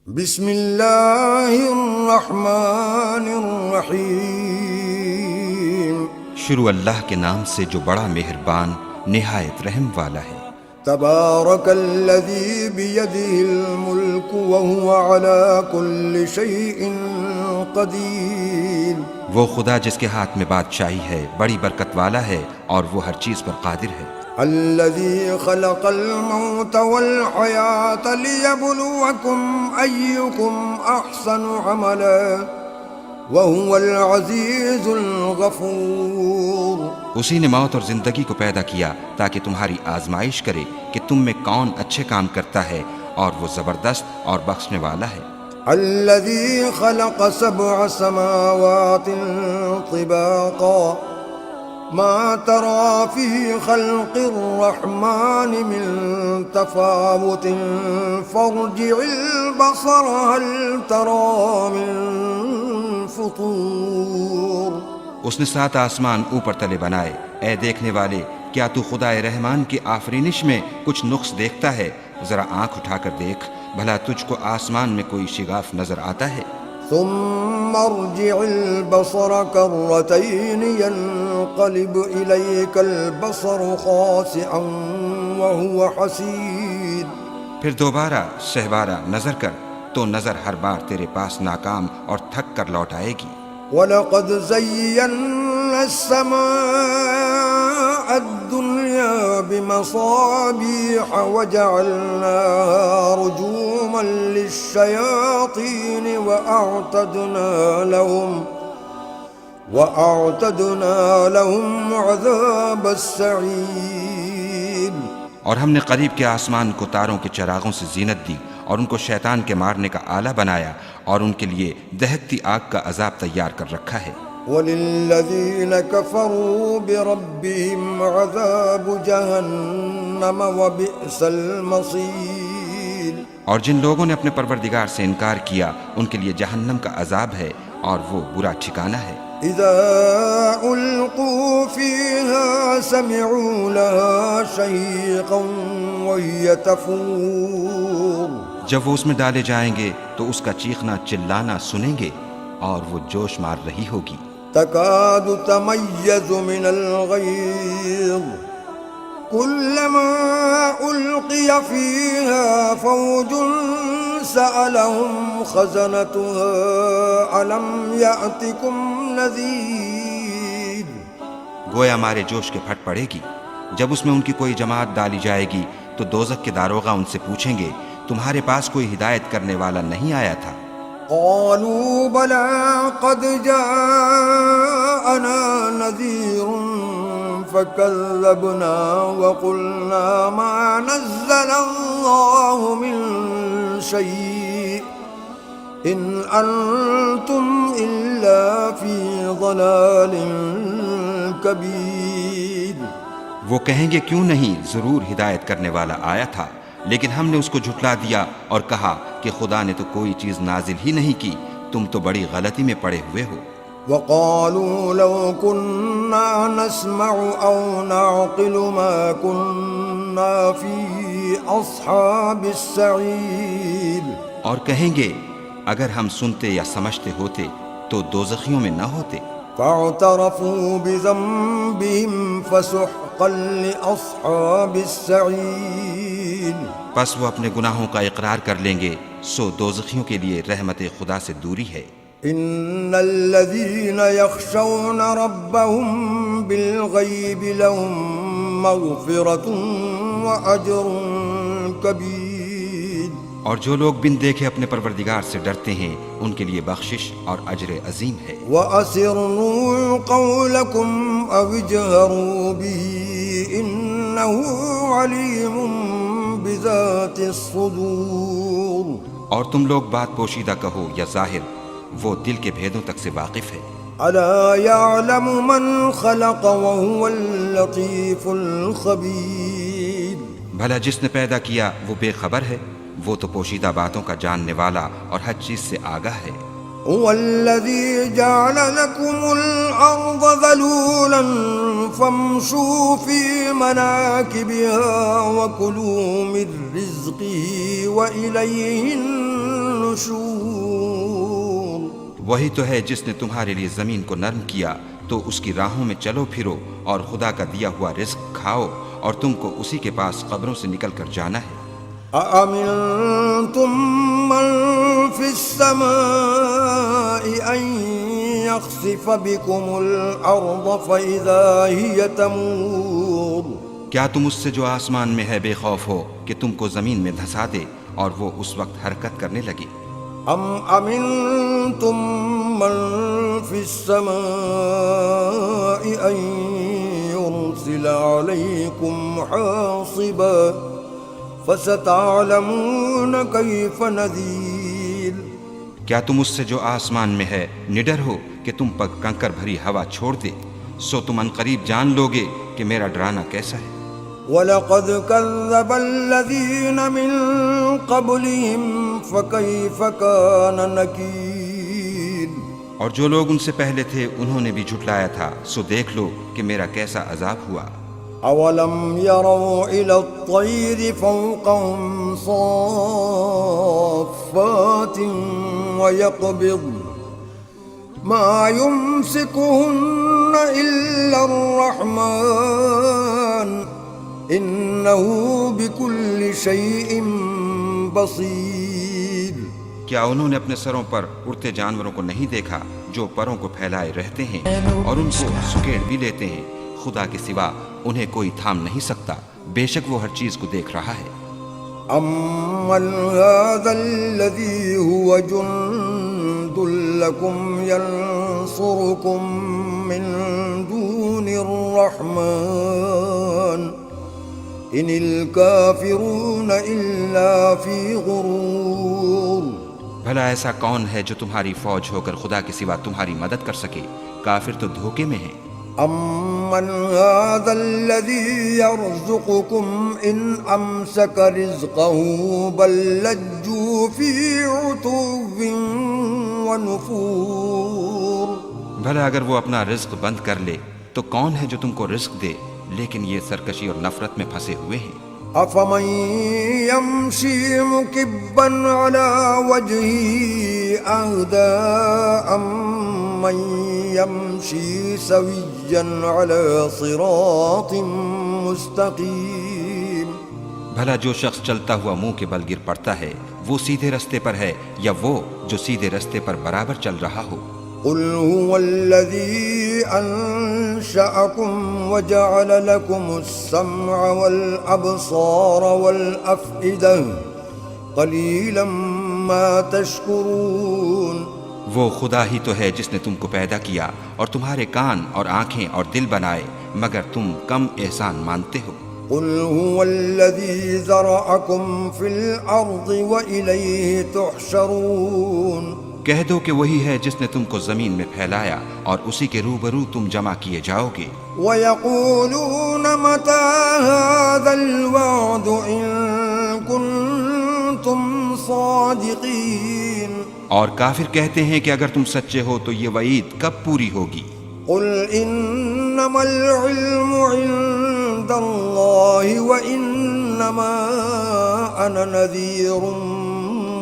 بسم اللہ الرحمن الرحیم، شروع اللہ کے نام سے جو بڑا مہربان نہایت رحم والا ہے۔ تبارک الذی بیدہ الملک وہو علی کل شیء قدیر۔ وہ خدا جس کے ہاتھ میں بادشاہی ہے بڑی برکت والا ہے اور وہ ہر چیز پر قادر ہے۔ الذی خلق الموت والحیاة لیبلوکم ایکم احسن عملا وہو العزیز الغفور۔ اسی نے موت اور زندگی کو پیدا کیا تاکہ تمہاری آزمائش کرے کہ تم میں کون اچھے کام کرتا ہے، اور وہ زبردست اور بخشنے والا ہے۔ الذي خلق سبع سماوات طباقا ما ترى في خلق الرحمن من تفاوت فارجع البصر هل ترى من فطور۔ اس نے 7 آسمان اوپر تلے بنائے۔ اے دیکھنے والے، کیا تو خدائے رحمان کی آفرینش میں کچھ نقص دیکھتا ہے؟ ذرا آنکھ اٹھا کر دیکھ، بھلا تجھ کو آسمان میں کوئی شگاف نظر آتا ہے؟ ثم ارجع البصر كرتين ينقلب إليك البصر خاسئا وهو حسير۔ پھر دوبارہ سہبارہ نظر کر تو نظر ہر بار تیرے پاس ناکام اور تھک کر لوٹ آئے گی۔ وَلَقَدْ زَيَّنَّا السَّمَاءَ الدُّنْيَا بِمَصَابِيحَ وَجَعَلْنَاهَا رُجُومًا لِلشَّيَاطِينِ وَأَعْتَدْنَا لَهُمْ عَذَابَ السَّعِيرِ۔ اور ہم نے قریب کے آسمان کو تاروں کے چراغوں سے زینت دی اور ان کو شیطان کے مارنے کا آلہ بنایا، اور ان کے لیے دہکتی آگ کا عذاب تیار کر رکھا ہے۔ وَلِلَّذِينَ كَفَرُوا بِرَبِّهِمْ عَذَابُ جَهَنَّمَ وَبِئْسَ الْمَصِيرُ۔ اور جن لوگوں نے اپنے پروردگار سے انکار کیا ان کے لیے جہنم کا عذاب ہے اور وہ برا ٹھکانہ ہے۔ اِذَا أُلْقُوا فِيهَا سَمِعُوا لَهَا شَهِيقًا وَهِيَ تَفُورُ۔ جب وہ اس میں ڈالے جائیں گے تو اس کا چیخنا چلانا سنیں گے اور وہ جوش مار رہی ہوگی۔ تَكَادُ تَمَيَّزُ مِنَ الْغَيْظِ كُلَّمَا أُلْقِيَ فِيهَا فَوْجٌ سَأَلَهُمْ خَزَنَتُهَا أَلَمْ يَأْتِكُمْ نَذِيرٌ۔ گویا مارے جوش کے پھٹ پڑے گی۔ جب اس میں ان کی کوئی جماعت ڈالی جائے گی تو دوزخ کے داروغہ ان سے پوچھیں گے، تمہارے پاس کوئی ہدایت کرنے والا نہیں آیا تھا؟ قالوا بلى قد جاءنا نذير فكذبنا وقلنا ما نزل الله من شيء إن أنتم إلا في ضلال كبير۔ وہ کہیں گے کیوں نہیں، ضرور ہدایت کرنے والا آیا تھا، لیکن ہم نے اس کو جھٹلا دیا اور کہا کہ خدا نے تو کوئی چیز نازل ہی نہیں کی، تم تو بڑی غلطی میں پڑے ہوئے ہو۔ وقالوا لو كنا نسمع أو نعقل ما كنا في أصحاب السعير۔ اور کہیں گے اگر ہم سنتے یا سمجھتے ہوتے تو دوزخیوں میں نہ ہوتے۔ فاعترفوا بذنبهم فسحقا لأصحاب السعير۔ پس وہ اپنے گناہوں کا اقرار کر لیں گے، سو دوزخیوں کے لیے رحمت خدا سے دوری ہے۔ ان الذين يخشون ربهم بالغيب لهم مغفرة واجر كبير۔ اور جو لوگ بن دیکھے اپنے پروردگار سے ڈرتے ہیں ان کے لیے بخشش اور اجر عظیم ہے۔ وَأَسِرُّوا قَوْلَكُمْ أَوِ اجْهَرُوا بِهِ إِنَّهُ عَلِيمٌ بِذَاتِ الصُّدُورِ۔ اور تم لوگ بات پوشیدہ کہو یا ظاہر، وہ دل کے بھیدوں تک سے واقف ہے۔ أَلَا يَعْلَمُ مَنْ خَلَقَ وَهُوَ اللَّطِيفُ الْخَبِيرُ۔ بھلا جس نے پیدا کیا وہ بے خبر ہے، وہ تو پوشیدہ باتوں کا جاننے والا اور ہر چیز سے آگاہ ہے۔ هو الذي جعل لكم الأرض ذلولا فامشوا في مناكبها وكلوا من رزقه وإليه النشور۔ وہی تو ہے جس نے تمہارے لیے زمین کو نرم کیا تو اس کی راہوں میں چلو پھرو اور خدا کا دیا ہوا رزق کھاؤ اور تم کو اسی کے پاس قبروں سے نکل کر جانا ہے۔ أأمنتم من في السماء أن يخسف بكم الأرض فإذا هي تمور؟ کیا تم اس سے جو آسمان میں ہے بے خوف ہو کہ تم کو زمین میں دھسا دے اور وہ اس وقت حرکت کرنے لگی؟ أم أمنتم من في السماء أن يرسل عليكم حاصبا فستعلمون كيف نذير؟ کیا تم اس سے جو آسمان میں ہے نڈر ہو کہ تم پر کنکر بھری ہوا چھوڑ دے؟ سو تم عنقریب جان لوگے کہ میرا ڈرانا کیسا ہے۔ وَلَقَدْ كَذَّبَ الَّذِينَ مِن قَبْلِهِمْ فَكَيْفَ كَانَ نَكِيرِ؟ اور جو لوگ ان سے پہلے تھے انہوں نے بھی جھٹلایا تھا، سو دیکھ لو کہ میرا کیسا عذاب ہوا۔ أَوَلَمْ يَرَوْا إِلَى الطَّيْرِ فَوْقَهُمْ صَافَّاتٍ وَيَقْبِضْنَ مَا يُمْسِكُهُنَّ إِلَّا الرَّحْمَنُ إِنَّهُ بِكُلِّ شَيْءٍ بَصِيرٌ۔ کیا انہوں نے اپنے سروں پر اڑتے جانوروں کو نہیں دیکھا جو پروں کو پھیلائے رہتے ہیں اور ان کو سکیڑ بھی لیتے ہیں؟ خدا کے سوا انہیں کوئی تھام نہیں سکتا، بے شک وہ ہر چیز کو دیکھ رہا ہے۔ أَمَّنْ هَذَا الَّذِي هُوَ جُنْدٌ لَكُمْ يَنْصُرُكُمْ مِنْ دُونِ الرَّحْمَنِ إِنِ الْكَافِرُونَ إِلَّا فِي غُرُورٍ۔ بھلا ایسا کون ہے جو تمہاری فوج ہو کر خدا کے سوا تمہاری مدد کر سکے؟ کافر تو دھوکے میں ہیں۔ أَمَّنْ هَذَا الَّذِي يَرْزُقُكُمْ إِنْ أَمْسَكَ رِزْقَهُ بَلْ لَجُّوا فِي عُتُوٍّ وَنُفُورٍ۔ بھلا اگر وہ اپنا رزق بند کر لے تو کون ہے جو تم کو رزق دے؟ لیکن یہ سرکشی اور نفرت میں پھنسے ہوئے ہیں۔ أَفَمَن يَمْشِي مُكِبًّا عَلَى وَجْهِهِ أَهْدَىٰ أَمَّن يَمْشِي سَوِيًّا عَلَى صِرَاطٍ مُسْتَقِيمٍ؟ بھلا جو شخص چلتا ہوا منہ کے بل گر پڑتا ہے وہ سیدھے رستے پر ہے یا وہ جو سیدھے رستے پر برابر چل رہا ہو؟ قُلْ هُوَ الَّذِي أَنشَأَكُمْ وَجَعَلَ لَكُمُ السَّمْعَ وَالْأَبْصَارَ وَالْأَفْئِدَةَ قَلِيلًا مَا تَشْكُرُونَ۔ وہ خدا ہی تو ہے جس نے تم کو پیدا کیا اور تمہارے کان اور آنکھیں اور دل بنائے، مگر تم کم احسان مانتے ہو۔ قُلْ هُوَ الَّذِي ذَرَأَكُمْ فِي الْأَرْضِ وَإِلَيْهِ تُحْشَرُونَ۔ کہہ دو کہ وہی ہے جس نے تم کو زمین میں پھیلایا اور اسی کے روبرو تم جمع کیے جاؤ گے۔ وَيَقُولُونَ مَتَىٰ هَٰذَا الْوَعْدُ إِن كُنتُمْ صَادِقِينَ۔ اور کافر کہتے ہیں کہ اگر تم سچے ہو تو یہ وعید کب پوری ہوگی؟ قُلْ إِنَّمَا الْعِلْمُ عِندَ اللَّهِ وَإِنَّمَا أَنَا نَذِيرٌ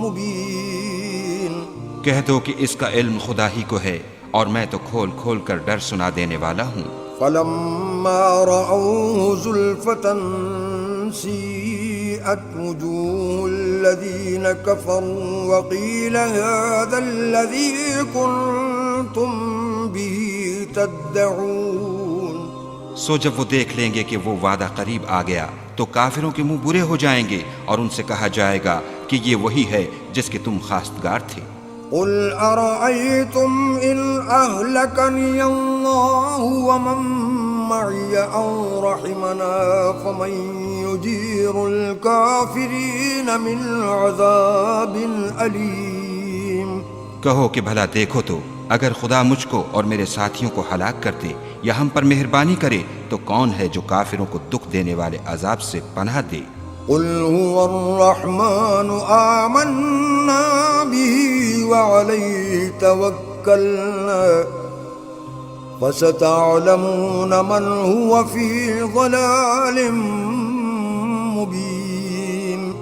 مُبِينٌ۔ کہہ دو کہ اس کا علم خدا ہی کو ہے اور میں تو کھول کھول کر ڈر سنا دینے والا ہوں۔ فَلَمَّا رَأَوْهُ زُلْفَةً سِيئَتْ وُجُوهُ الَّذِينَ كَفَرُوا وَقِيلَ هَٰذَا الَّذِي كُنتُم بِهِ تَدَّعُونَ۔ سو جب وہ دیکھ لیں گے کہ وہ وعدہ قریب آ گیا تو کافروں کے منہ برے ہو جائیں گے اور ان سے کہا جائے گا کہ یہ وہی ہے جس کے تم خواستگار تھے۔ قُلْ أَرَأَيْتُمْ إِنْ أَهْلَكَنِيَ اللَّهُ وَمَن مَّعِيَ أَوْ رَحِمَنَا فَمَن يُجِيرُ الْكَافِرِينَ مِنْ عَذَابٍ أَلِيمٍ۔ کہو کہ بھلا دیکھو تو اگر خدا مجھ کو اور میرے ساتھیوں کو ہلاک کر دے یا ہم پر مہربانی کرے تو کون ہے جو کافروں کو دکھ دینے والے عذاب سے پناہ دے؟ قُلْ هُوَ الرَّحْمَنُ آمَنَّا بِهِ وَعَلَيْهِ تَوَكَّلْنَا فَسَتَعْلَمُونَ مَنْ هُوَ فِي ضَلَالٍ مُبِينٍ۔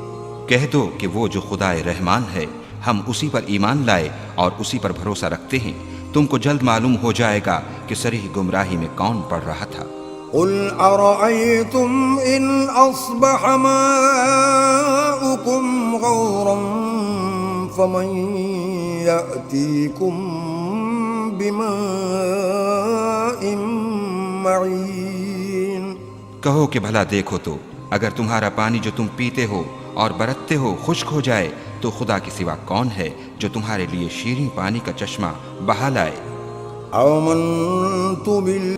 کہہ دو کہ وہ جو خدائے رحمان ہے ہم اسی پر ایمان لائے اور اسی پر بھروسہ رکھتے ہیں، تم کو جلد معلوم ہو جائے گا کہ صریح گمراہی میں کون پڑ رہا تھا۔ قل أرأيتم إن أصبح ماؤكم غورا فمن يأتيكم بماء معين۔ کہو کہ بھلا دیکھو تو اگر تمہارا پانی جو تم پیتے ہو اور برتتے ہو خشک ہو جائے تو خدا کے سوا کون ہے جو تمہارے لیے شیریں پانی کا چشمہ بہا لائے۔ آمنت بالله